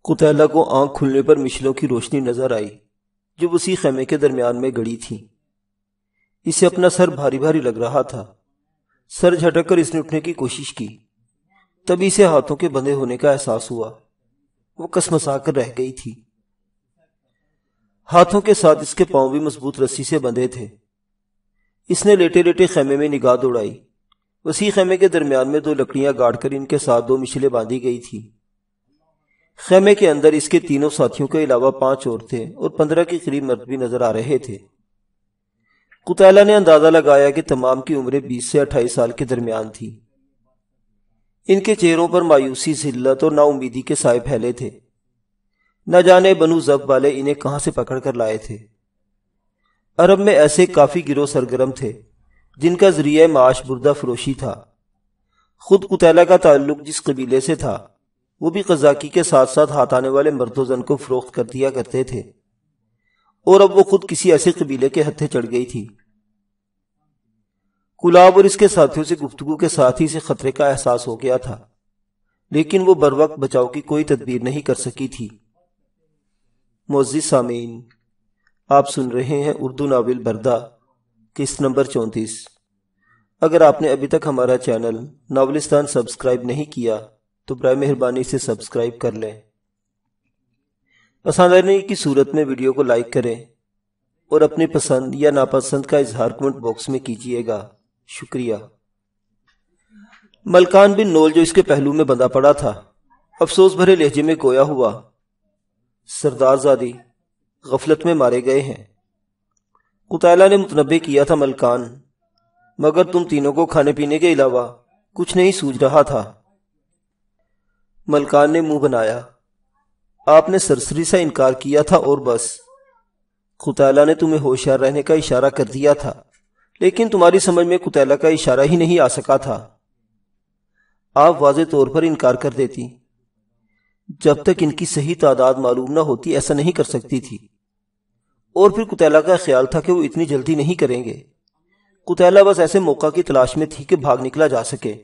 قتیلہ کو آنکھ کھلنے پر مشلوں کی روشنی نظر آئی جو اسی خیمے کے درمیان میں گڑی تھی۔ اسے اپنا سر بھاری بھاری لگ رہا تھا۔ سر جھٹک کر اس نے اٹھنے کی کوشش کی، تبھی اسے ہاتھوں کے بندھے ہونے کا احساس ہوا۔ وہ کسمسا کر رہ گئی تھی۔ ہاتھوں کے ساتھ اس کے پاؤں بھی مضبوط رسی سے بندھے تھے۔ اس نے لیٹے لیٹے خیمے میں نگاہ دوڑائی۔ وسیع خیمے کے درمیان میں 2 لکڑیاں گاڑ کر ان کے ساتھ 2 مشلیں باندھی گئی تھی۔ خیمے کے اندر اس کے 3 ساتھیوں کے علاوہ 5 عورتیں اور 15 کے قریب مرد بھی نظر آ رہے تھے۔ قتیلہ نے اندازہ لگایا کہ تمام کی عمریں 20 سے 28 سال کے درمیان تھی۔ ان کے چہروں پر مایوسی، ذلت اور نا امیدی کے سائے پھیلے تھے۔ نہ جانے بنو ضب والے انہیں کہاں سے پکڑ کر لائے تھے۔ عرب میں ایسے کافی گروہ سرگرم تھے جن کا ذریعہ معاش بردہ فروشی تھا۔ خود قتیلہ کا تعلق جس قبیلے سے تھا وہ بھی قزاقی کے ساتھ ساتھ ہاتھ آنے والے مرد و زن کو فروخت کر دیا کرتے تھے، اور اب وہ خود کسی ایسے قبیلے کے ہتھے چڑھ گئی تھی۔ کلاب اور اس کے ساتھیوں سے گفتگو کے ساتھ ہی اسے خطرے کا احساس ہو گیا تھا، لیکن وہ بروقت بچاؤ کی کوئی تدبیر نہیں کر سکی تھی۔ معزز سامعین، آپ سن رہے ہیں اردو ناول بردہ، قسط نمبر 34۔ اگر آپ نے ابھی تک ہمارا چینل ناولستان سبسکرائب نہیں کیا تو برائے مہربانی سے سبسکرائب کر لیں۔ پسند آنے کی صورت میں ویڈیو کو لائک کریں اور اپنی پسند یا ناپسند کا اظہار کمنٹ باکس میں کیجیے گا۔ شکریہ۔ ملکان بن نول جو اس کے پہلو میں بندھا پڑا تھا، افسوس بھرے لہجے میں گویا ہوا، سردار زادی غفلت میں مارے گئے ہیں۔ قتیلہ نے متنبہ کیا تھا ملکان، مگر تم تینوں کو کھانے پینے کے علاوہ کچھ نہیں سوچ رہا تھا۔ ملکان نے منہ بنایا، آپ نے سرسری سے انکار کیا تھا اور بس۔ قتیلہ نے تمہیں ہوشیار رہنے کا اشارہ کر دیا تھا، لیکن تمہاری سمجھ میں قتیلہ کا اشارہ ہی نہیں آ سکا تھا۔ آپ واضح طور پر انکار کر دیتی۔ جب تک ان کی صحیح تعداد معلوم نہ ہوتی ایسا نہیں کر سکتی تھی، اور پھر قتیلہ کا خیال تھا کہ وہ اتنی جلدی نہیں کریں گے۔ قتیلہ بس ایسے موقع کی تلاش میں تھی کہ بھاگ نکلا جا سکے۔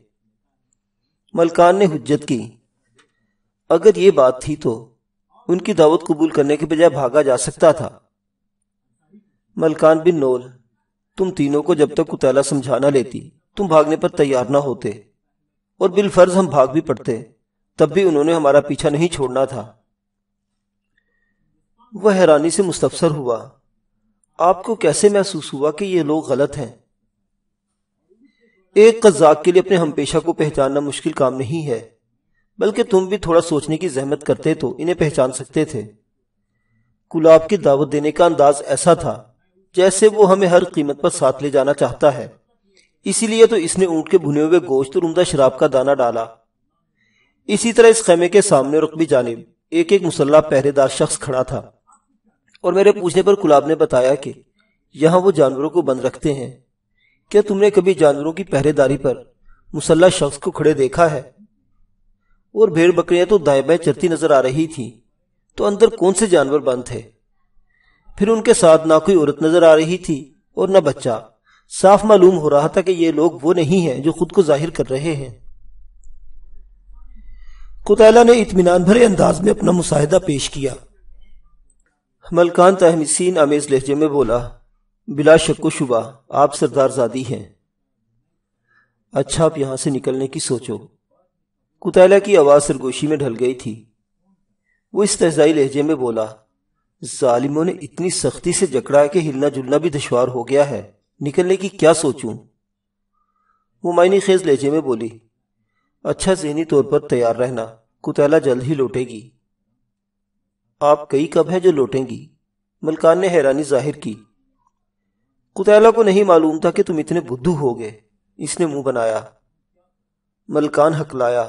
ملکان نے حجت کی، اگر یہ بات تھی تو ان کی دعوت قبول کرنے کے بجائے بھاگا جا سکتا تھا۔ ملکان بن نول، تم تینوں کو جب تک قتیلہ سمجھا نہ لیتی تم بھاگنے پر تیار نہ ہوتے، اور بالفرض ہم بھاگ بھی پڑتے تب بھی انہوں نے ہمارا پیچھا نہیں چھوڑنا تھا۔ وہ حیرانی سے مستفسر ہوا، آپ کو کیسے محسوس ہوا کہ یہ لوگ غلط ہیں؟ ایک قزاق کے لیے اپنے ہم پیشہ کو پہچاننا مشکل کام نہیں ہے، بلکہ تم بھی تھوڑا سوچنے کی زحمت کرتے تو انہیں پہچان سکتے تھے۔ کلاب کی دعوت دینے کا انداز ایسا تھا جیسے وہ ہمیں ہر قیمت پر ساتھ لے جانا چاہتا ہے، اسی لیے تو اس نے اونٹ کے بھنے ہوئے گوشت اور عمدہ شراب کا دانہ ڈالا۔ اسی طرح اس خیمے کے سامنے رقبی جانب ایک مسلح پہرے دار شخص کھڑا تھا، اور میرے پوچھنے پر کلاب نے بتایا کہ یہاں وہ جانوروں کو بند رکھتے ہیں۔ کیا تم نے کبھی جانوروں کی پہرے داری پر مسلح شخص کو کھڑے دیکھا ہے؟ اور بھیڑ بکریاں تو دائیں بائیں چرتی نظر آ رہی تھی، تو اندر کون سے جانور بند تھے؟ پھر ان کے ساتھ نہ کوئی عورت نظر آ رہی تھی اور نہ بچہ۔ صاف معلوم ہو رہا تھا کہ یہ لوگ وہ نہیں ہیں جو خود کو ظاہر کر رہے ہیں۔ قتیلہ نے اطمینان بھرے انداز میں اپنا مشاہدہ پیش کیا۔ ملکان تحسین آمیز لہجے میں بولا، بلا شک و شبہ آپ سردار زادی ہیں۔ اچھا، آپ یہاں سے نکلنے کی سوچو۔ قتیلہ کی آواز سرگوشی میں ڈھل گئی تھی۔ وہ استہزائی لہجے میں بولا، ظالموں نے اتنی سختی سے جکڑا ہے کہ ہلنا جلنا بھی دشوار ہو گیا ہے، نکلنے کی کیا سوچوں؟ وہ معنی خیز لہجے میں بولی، اچھا، ذہنی طور پر تیار رہنا، قتیلہ جلد ہی لوٹے گی۔ آپ کئی کب ہیں جو لوٹیں گی؟ ملکان نے حیرانی ظاہر کی۔ قتیلہ کو نہیں معلوم تھا کہ تم اتنے بدھو ہو گے، اس نے منہ بنایا۔ ملکان ہکلایا،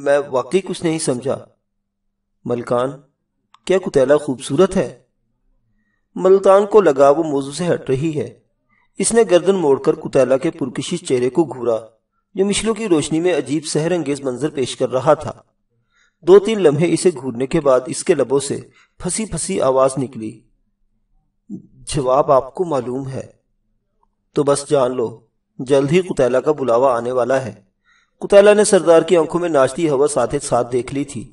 میں واقعی کچھ نہیں سمجھا۔ ملکان، کیا قتیلہ خوبصورت ہے؟ ملکان کو لگا وہ موضوع سے ہٹ رہی ہے۔ اس نے گردن موڑ کر قتیلہ کے پرکشش چہرے کو گھورا جو مشلوں کی روشنی میں عجیب سحر انگیز منظر پیش کر رہا تھا۔ 2-3 لمحے اسے گھورنے کے بعد اس کے لبوں سے پھنسی پھنسی آواز نکلی، جواب آپ کو معلوم ہے تو بس جان لو جلد ہی قتیلہ کا بلاوا آنے والا ہے۔ قتیلہ نے سردار کی آنکھوں میں ناچتی ہوس ساتھ ساتھ دیکھ لی تھی۔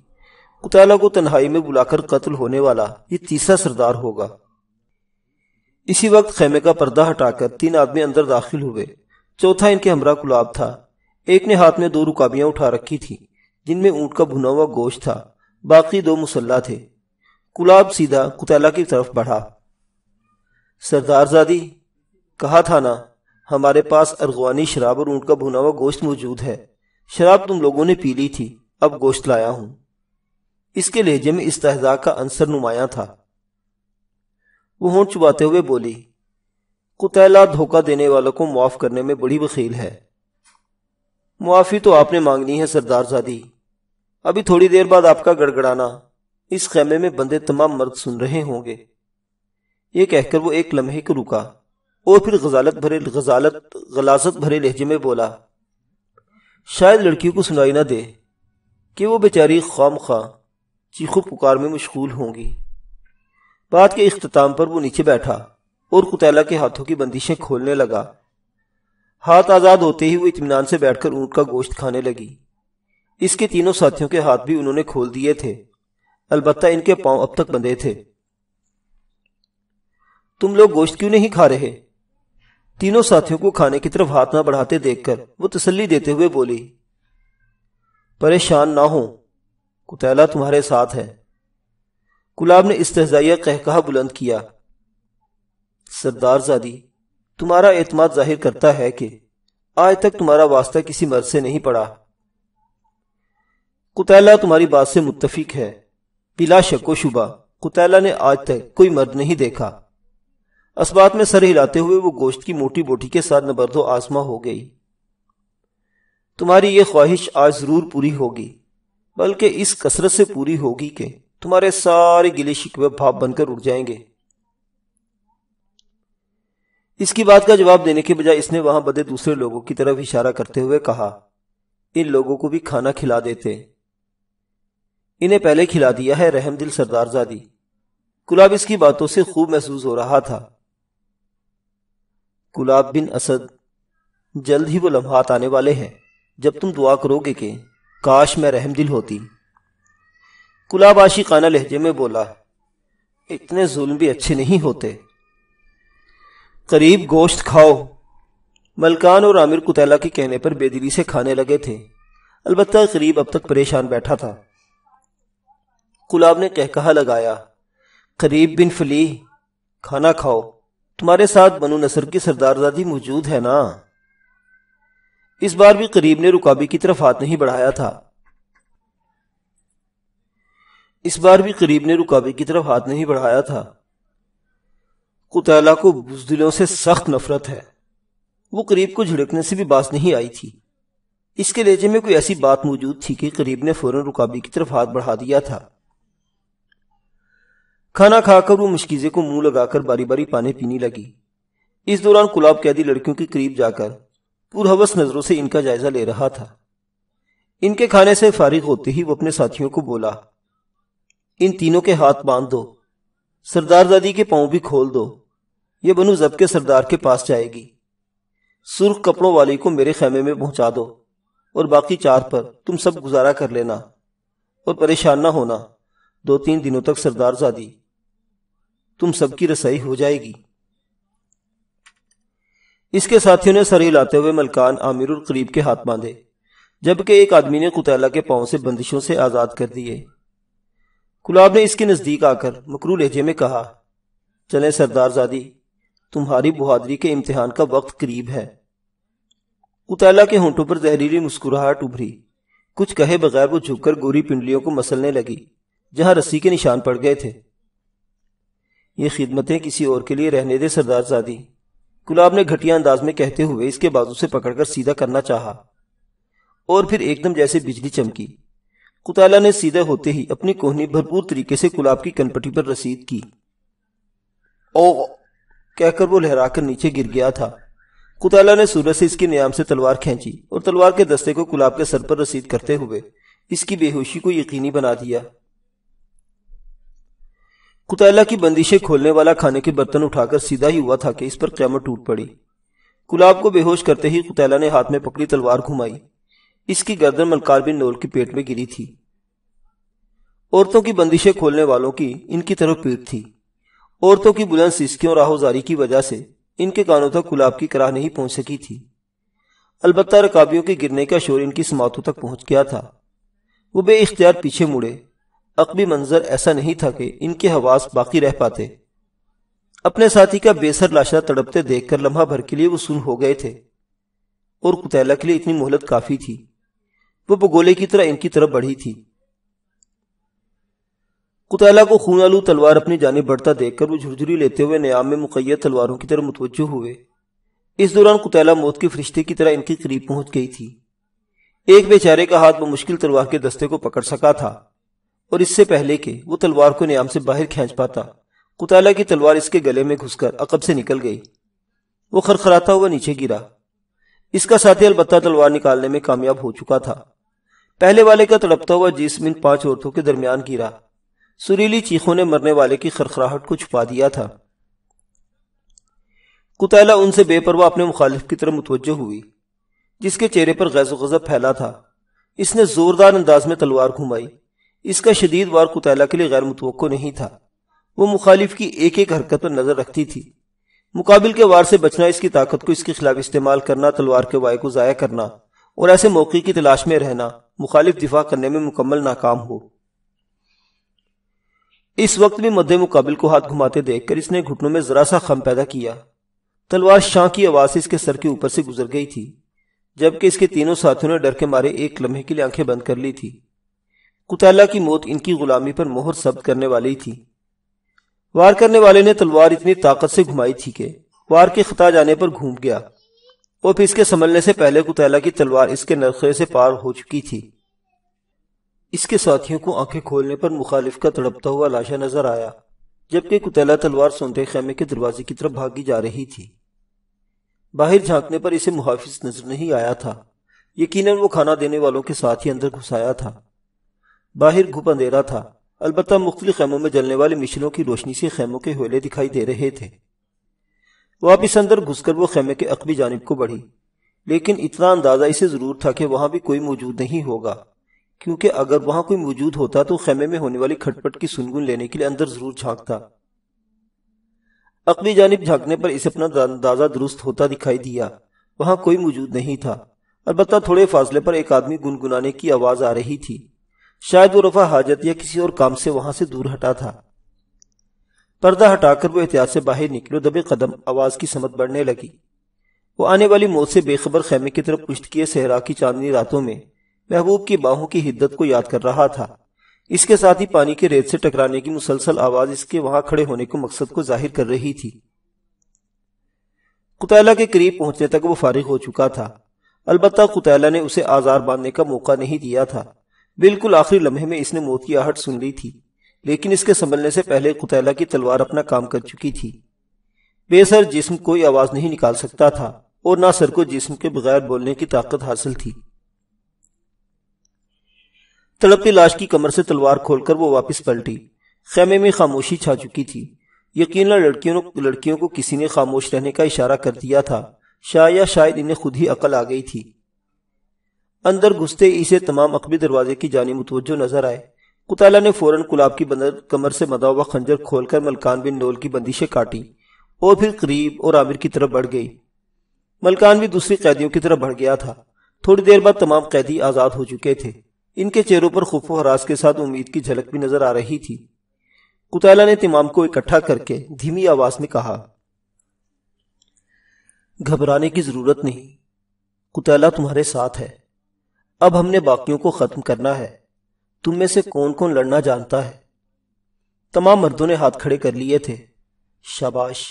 قتیلہ کو تنہائی میں بلا کر قتل ہونے والا یہ تیسرا سردار ہوگا۔ اسی وقت خیمے کا پردہ ہٹا کر 3 آدمی اندر داخل ہوئے۔ چوتھا ان کے ہمراہ کلاب تھا۔ ایک نے ہاتھ میں 2 رکابیاں اٹھا رکھی تھی جن میں اونٹ کا بھنا ہوا گوشت تھا، باقی 2 مسلح تھے۔ کلاب سیدھا قتیلہ کی طرف بڑھا۔ سردار زادی، کہا تھا نا ہمارے پاس ارغوانی شراب اور اونٹ کا بھنا ہوا گوشت موجود ہے۔ شراب تم لوگوں نے پی لی تھی، اب گوشت لایا ہوں۔ اس کے لہجے میں استہزاء کا عنصر نمایاں تھا۔ وہ ہونٹ چباتے ہوئے بولی، قتیلہ دھوکہ دینے والوں کو معاف کرنے میں بڑی بخیل ہے۔ معافی تو آپ نے مانگنی ہے سردار زادی، ابھی تھوڑی دیر بعد آپ کا گڑگڑانا اس خیمے میں بندے تمام مرد سن رہے ہوں گے۔ یہ کہہ کر وہ ایک لمحے کو رکا اور پھر غلاظت بھرے لہجے میں بولا، شاید لڑکیوں کو سنائی نہ دے کہ وہ بیچاری خام خواہ چیخو پکار میں مشغول ہوں گی۔ بات کے اختتام پر وہ نیچے بیٹھا اور قتیلہ کے ہاتھوں کی بندشیں کھولنے لگا۔ ہاتھ آزاد ہوتے ہی وہ اطمینان سے بیٹھ کر اونٹ کا گوشت کھانے لگی۔ اس کے 3 ساتھیوں کے ہاتھ بھی انہوں نے کھول دیے تھے، البتہ ان کے پاؤں اب تک بندھے تھے۔ تم لوگ گوشت کیوں نہیں کھا رہے؟ 3 ساتھیوں کو کھانے کی طرف ہاتھ نہ بڑھاتے دیکھ کر وہ تسلی دیتے ہوئے بولی، پریشان نہ ہو، قتیلہ تمہارے ساتھ ہے۔ کلاب نے استہزائیہ قہقہہ بلند کیا۔ سردار زادی، تمہارا اعتماد ظاہر کرتا ہے کہ آج تک تمہارا واسطہ کسی مرد سے نہیں پڑا۔ قتیلہ تمہاری بات سے متفق ہے۔ بلا شک و شبہ قتیلہ نے آج تک کوئی مرد نہیں دیکھا۔ اسبات میں سر ہلاتے ہوئے وہ گوشت کی موٹی بوٹی کے ساتھ نبرد و آزما ہو گئی۔ تمہاری یہ خواہش آج ضرور پوری ہوگی، بلکہ اس کثرت سے پوری ہوگی کہ تمہارے سارے گلے شکوے بھاپ بن کر اڑ جائیں گے۔ اس کی بات کا جواب دینے کے بجائے اس نے وہاں بدے دوسرے لوگوں کی طرف اشارہ کرتے ہوئے کہا، ان لوگوں کو بھی کھانا کھلا دیتے، انہیں پہلے کھلا دیا ہے رحم دل سردار زادی۔ کلاب اس کی باتوں سے خوب محسوس ہو رہا تھا۔ کلاب بن اسد، جلد ہی وہ لمحات آنے والے ہیں جب تم دعا کرو گے کہ کاش میں رحم دل ہوتی۔ کلاب عاشقانہ لہجے میں بولا، اتنے ظلم بھی اچھے نہیں ہوتے۔ قریب گوشت کھاؤ۔ ملکان اور عامر قتیلہ کے کہنے پر بے دلی سے کھانے لگے تھے، البتہ قریب اب تک پریشان بیٹھا تھا۔ کلاب نے قہقہہ لگایا، قریب بن فلیح، کھانا کھاؤ، تمہارے ساتھ بنو نصر کی سردار زادی موجود ہے نا؟ اس بار بھی قریب نے رکابی کی طرف ہاتھ نہیں بڑھایا تھا۔ قتیلہ کو بزدلوں سے سخت نفرت ہے۔ وہ قریب کو جھڑکنے سے بھی باز نہیں آئی تھی۔ اس کے لہجے میں کوئی ایسی بات موجود تھی کہ قریب نے فوراً رکابی کی طرف ہاتھ بڑھا دیا تھا۔ کھانا کھا کر وہ مشکیزے کو منہ لگا کر باری باری پانی پینے لگی۔ اس دوران کلاب قیدی لڑکیوں کے قریب جا کر پرہوس نظروں سے ان کا جائزہ لے رہا تھا۔ ان کے کھانے سے فارغ ہوتے ہی وہ اپنے ساتھیوں کو بولا، ان تینوں کے ہاتھ باندھ دو، سردار زادی کے پاؤں بھی کھول دو، یہ بنو ضبط کے سردار کے پاس جائے گی۔ سرخ کپڑوں والی کو میرے خیمے میں پہنچا دو اور باقی 4 پر تم سب گزارا کر لینا، اور پریشان نہ ہونا، 2-3 دنوں تک سردار زادی تم سب کی رسائی ہو جائے گی۔ اس کے ساتھیوں نے سر ہلاتے ہوئے ملکان، عامر اور قریب کے ہاتھ باندھے، جبکہ ایک آدمی نے قتیلہ کے پاؤں سے بندشوں سے آزاد کر دیے۔ کلاب نے اس کے نزدیک آ کر مکروہ لہجے میں کہا، چلیں سردار زادی، تمہاری بہادری کے امتحان کا وقت قریب ہے۔ قتیلہ کے ہونٹوں پر زہریلی مسکراہٹ ابھری۔ کچھ کہے بغیر وہ جھک کر گوری پنڈلیوں کو مسلنے لگی جہاں رسی کے نشان پڑ گئے تھے۔ یہ خدمتیں کسی اور کے لیے رہنے دے سردار زادی، کلاب نے گھٹیا انداز میں کہتے ہوئے اس کے بازو سے پکڑ کر سیدھا کرنا چاہا، اور پھر ایک دم جیسے بجلی چمکی۔ قتیلہ نے سیدھے ہوتے ہی اپنی کوہنی بھرپور طریقے سے کلاب کی کنپٹی پر رسید کی۔ او کہہ کر وہ لہرا کر نیچے گر گیا تھا۔ قتیلہ نے سورج سے اس کے نیام سے تلوار کھینچی اور تلوار کے دستے کو کلاب کے سر پر رسید کرتے ہوئے اس کی بے ہوشی کو یقینی بنا دیا۔ قتیلہ کی بندشیں کھولنے والا کھانے کے برتن اٹھا کر سیدھا ہی ہوا تھا کہ اس پر قیامت ٹوٹ پڑی۔ کلاب کو بے ہوش کرتے ہی قتیلہ نے ہاتھ میں پکڑی تلوار گھمائی۔ اس کی گردن ملکار بن نول کے پیٹ میں گری تھی عورتوں کی بندشیں کھولنے والوں کی ان کی طرف پیٹ تھی۔ عورتوں کی بلند سسکیوں اور آہوزاری کی وجہ سے ان کے کانوں تک گلاب کی کراہ نہیں پہنچ سکی تھی۔ البتہ رکابیوں کے گرنے کا شور ان کی سماعتوں تک پہنچ گیا تھا۔ وہ بے اختیار پیچھے مڑے۔ عقبی منظر ایسا نہیں تھا کہ ان کے حواس باقی رہ پاتے۔ اپنے ساتھی کا بے سر لاشا تڑپتے دیکھ کر لمحہ بھر کے لیے وہ سن ہو گئے تھے، اور قتیلہ کے لیے اتنی مہلت کافی تھی۔ وہ بگولے کی طرح ان کی طرف بڑھی تھی۔ قتیلہ کو خون آلود تلوار اپنی جانب بڑھتا دیکھ کر وہ جھرجھری لیتے ہوئے نیام میں مقید تلواروں کی طرف متوجہ ہوئے۔ اس دوران قتیلہ موت کے فرشتے کی طرح ان کے قریب پہنچ گئی تھی۔ ایک بیچارے کا ہاتھ بمشکل تلوار کے دستے کو پکڑ سکا تھا، اور اس سے پہلے کہ وہ تلوار کو نیام سے باہر کھینچ پاتا، قتیلہ کی تلوار اس کے گلے میں گھس کر عقب سے نکل گئی۔ وہ خرخراتا ہوا نیچے گرا۔ اس کا ساتھی البتہ تلوار نکالنے میں کامیاب ہو چکا تھا۔ پہلے والے کا تڑپتا ہوا جسم ان 5 عورتوں کے درمیان گرا۔ سریلی چیخوں نے مرنے والے کی خرخراہٹ کو چھپا دیا تھا۔ قتیلہ ان سے بے پرواہ اپنے مخالف کی طرف متوجہ ہوئی، جس کے چہرے پر غیظ و غضب پھیلا تھا۔ اس نے زوردار انداز میں تلوار گھمائی۔ اس کا شدید وار قتیلہ کے لیے غیر متوقع نہیں تھا۔ وہ مخالف کی ایک ایک حرکت پر نظر رکھتی تھی۔ مقابل کے وار سے بچنا، اس کی طاقت کو اس کے خلاف استعمال کرنا، تلوار کے وائے کو ضائع کرنا اور ایسے موقع کی تلاش میں رہنا مخالف دفاع کرنے میں مکمل ناکام ہو۔ اس وقت بھی مد مقابل کو ہاتھ گھماتے دیکھ کر اس نے گھٹنوں میں ذرا سا خم پیدا کیا۔ تلوار شاں کی آواز سے اس کے سر کے اوپر سے گزر گئی تھی، جبکہ اس کے تینوں ساتھیوں نے ڈر کے مارے ایک لمحے کے لیے آنکھیں بند کر لی تھی۔ قتیلہ کی موت ان کی غلامی پر مہر ثبت کرنے والی تھی۔ وار کرنے والے نے تلوار اتنی طاقت سے گھمائی تھی کہ وار کے خطا جانے پر گھوم گیا، اور پھر اس کے سنبھلنے سے پہلے قتیلہ کی تلوار اس کے نرخے سے پار ہو چکی تھی۔ اس کے ساتھیوں کو آنکھیں کھولنے پر مخالف کا تڑپتا ہوا لاشا نظر آیا، جبکہ قتیلہ تلوار سونتے خیمے کے دروازے کی طرف بھاگی جا رہی تھی۔ باہر جھانکنے پر اسے محافظ نظر نہیں آیا تھا۔ یقیناً وہ کھانا دینے والوں کے ساتھ ہی اندر گھس آیا تھا۔ باہر گھپ اندھیرا تھا، البتہ مختلف خیموں میں جلنے والی مشلوں کی روشنی سے خیموں کے حوالے دکھائی دے رہے تھے۔ واپس اندر گھس کر وہ خیمے کے عقبی جانب کو بڑھی، لیکن اتنا اندازہ اسے ضرور تھا کہ وہاں بھی کوئی موجود نہیں ہوگا، کیونکہ اگر وہاں کوئی موجود ہوتا تو خیمے میں ہونے والی کھٹ پٹ کی سنگن لینے کے لیے اندر ضرور جھانکتا۔ عقبی جانب جھانکنے پر اسے اپنا اندازہ درست ہوتا دکھائی دیا۔ وہاں کوئی موجود نہیں تھا، البتہ تھوڑے فاصلے پر ایک آدمی گنگنانے کی آواز آ رہی تھی۔ شاید وہ رفع حاجت یا کسی اور کام سے وہاں سے دور ہٹا تھا۔ پردہ ہٹا کر وہ احتیاط سے باہر نکلے، دبے قدم آواز کی سمت بڑھنے لگی۔ وہ آنے والی موت سے بے خبر خیمے کی طرف پشت کیے صحرا کی چاندنی راتوں میں محبوب کی باہوں کی حدت کو یاد کر رہا تھا۔ اس کے ساتھ ہی پانی کے ریت سے ٹکرانے کی مسلسل آواز اس کے وہاں کھڑے ہونے کو مقصد کو ظاہر کر رہی تھی۔ قتیلہ کے قریب پہنچنے تک وہ فارغ ہو چکا تھا، البتہ قتیلہ نے اسے آزار باندھنے کا موقع نہیں دیا تھا۔ بالکل آخری لمحے میں اس نے موت کی آہٹ سن لی تھی، لیکن اس کے سنبھلنے سے پہلے قتیلہ کی تلوار اپنا کام کر چکی تھی۔ بے سر جسم کوئی آواز نہیں نکال سکتا تھا، اور نہ سر کو جسم کے بغیر بولنے کی طاقت حاصل تھی۔ تڑپتی لاش کی کمر سے تلوار کھول کر وہ واپس پلٹی۔ خیمے میں خاموشی چھا چکی تھی۔ یقیناً لڑکیوں کو کسی نے خاموش رہنے کا اشارہ کر دیا تھا، شاید انہیں خود ہی عقل آ گئی تھی۔ اندر گھستے اسے تمام عقبی دروازے کی جانب متوجہ نظر آئے۔ قتیلہ نے فوراً کلاب کی کمر سے مدا ہوا خنجر کھول کر ملکان بن نول کی بندشیں کاٹی، اور پھر قریب اور عامر کی طرف بڑھ گئی۔ ملکان بھی دوسری قیدیوں کی طرف بڑھ گیا تھا۔ تھوڑی دیر بعد تمام قیدی آزاد ہو چکے تھے۔ ان کے چہروں پر خوف و ہراس کے ساتھ امید کی جھلک بھی نظر آ رہی تھی۔ قتیلہ نے تمام کو اکٹھا کر کے دھیمی آواز میں کہا، گھبرانے کی ضرورت نہیں، قتیلہ تمہارے ساتھ ہے۔ اب ہم نے باقیوں کو ختم کرنا ہے۔ تم میں سے کون کون لڑنا جانتا ہے؟ تمام مردوں نے ہاتھ کھڑے کر لیے تھے۔ شاباش،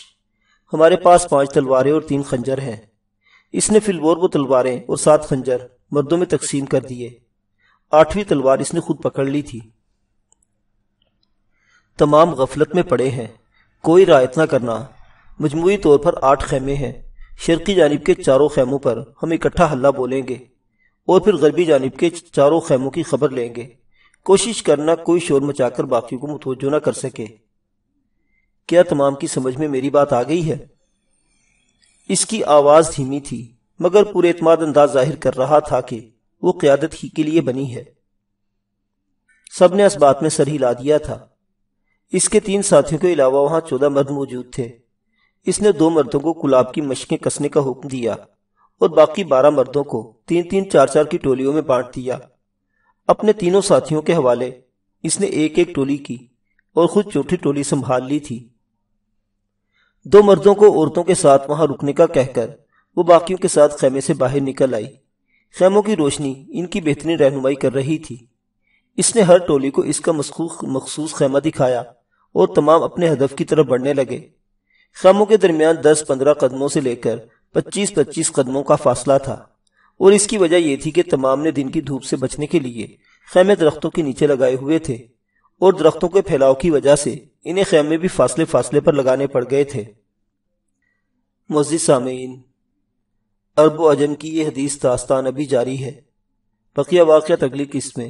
ہمارے پاس 5 تلواریں اور 3 خنجر ہیں۔ اس نے فی البور وہ تلواریں اور 7 خنجر مردوں میں تقسیم کر دیے۔ 8ویں تلوار اس نے خود پکڑ لی تھی۔ تمام غفلت میں پڑے ہیں، کوئی رعایت نہ کرنا۔ مجموعی طور پر 8 خیمے ہیں۔ شرقی جانب کے 4 خیموں پر ہم اکٹھا حلہ بولیں گے، اور پھر غربی جانب کے 4 خیموں کی خبر لیں گے۔ کوشش کرنا کوئی شور مچا کر باقیوں کو متوجہ نہ کر سکے۔ کیا تمام کی سمجھ میں میری بات آ گئی ہے؟ اس کی آواز دھیمی تھی، مگر پورے اعتماد انداز ظاہر کر رہا تھا کہ وہ قیادت ہی کے لیے بنی ہے۔ سب نے اس بات میں سر ہلا دیا تھا۔ اس کے 3 ساتھیوں کے علاوہ وہاں 14 مرد موجود تھے۔ اس نے 2 مردوں کو کلاب کی مشقیں کسنے کا حکم دیا اور باقی 12 مردوں کو 3-3 4-4 کی ٹولیوں میں بانٹ دیا۔ اپنے تینوں ساتھیوں کے حوالے اس نے ایک ایک ٹولی کی اور خود چوتھی ٹولی سنبھال لی تھی۔ 2 مردوں کو عورتوں کے ساتھ وہاں رکنے کا کہہ کر وہ باقیوں کے ساتھ خیمے سے باہر نکل آئی۔ خیموں کی روشنی ان کی بہترین رہنمائی کر رہی تھی۔ اس نے ہر ٹولی کو اس کا مخصوص خیمہ دکھایا اور تمام اپنے ہدف کی طرف بڑھنے لگے۔ خیموں کے درمیان 10-15 قدموں سے لے کر 25-25 قدموں کا فاصلہ تھا، اور اس کی وجہ یہ تھی کہ تمام نے دن کی دھوپ سے بچنے کے لیے خیمے درختوں کے نیچے لگائے ہوئے تھے، اور درختوں کے پھیلاؤ کی وجہ سے انہیں خیمے بھی فاصلے پر لگانے پڑ گئے تھے۔ معزز سامعین، عرب و عجم کی یہ حدیث داستان ابھی جاری ہے۔ بقیہ واقعات اگلی قسط میں۔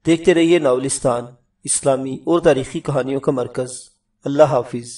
دیکھتے رہیے ناولستان، اسلامی اور تاریخی کہانیوں کا مرکز۔ اللہ حافظ۔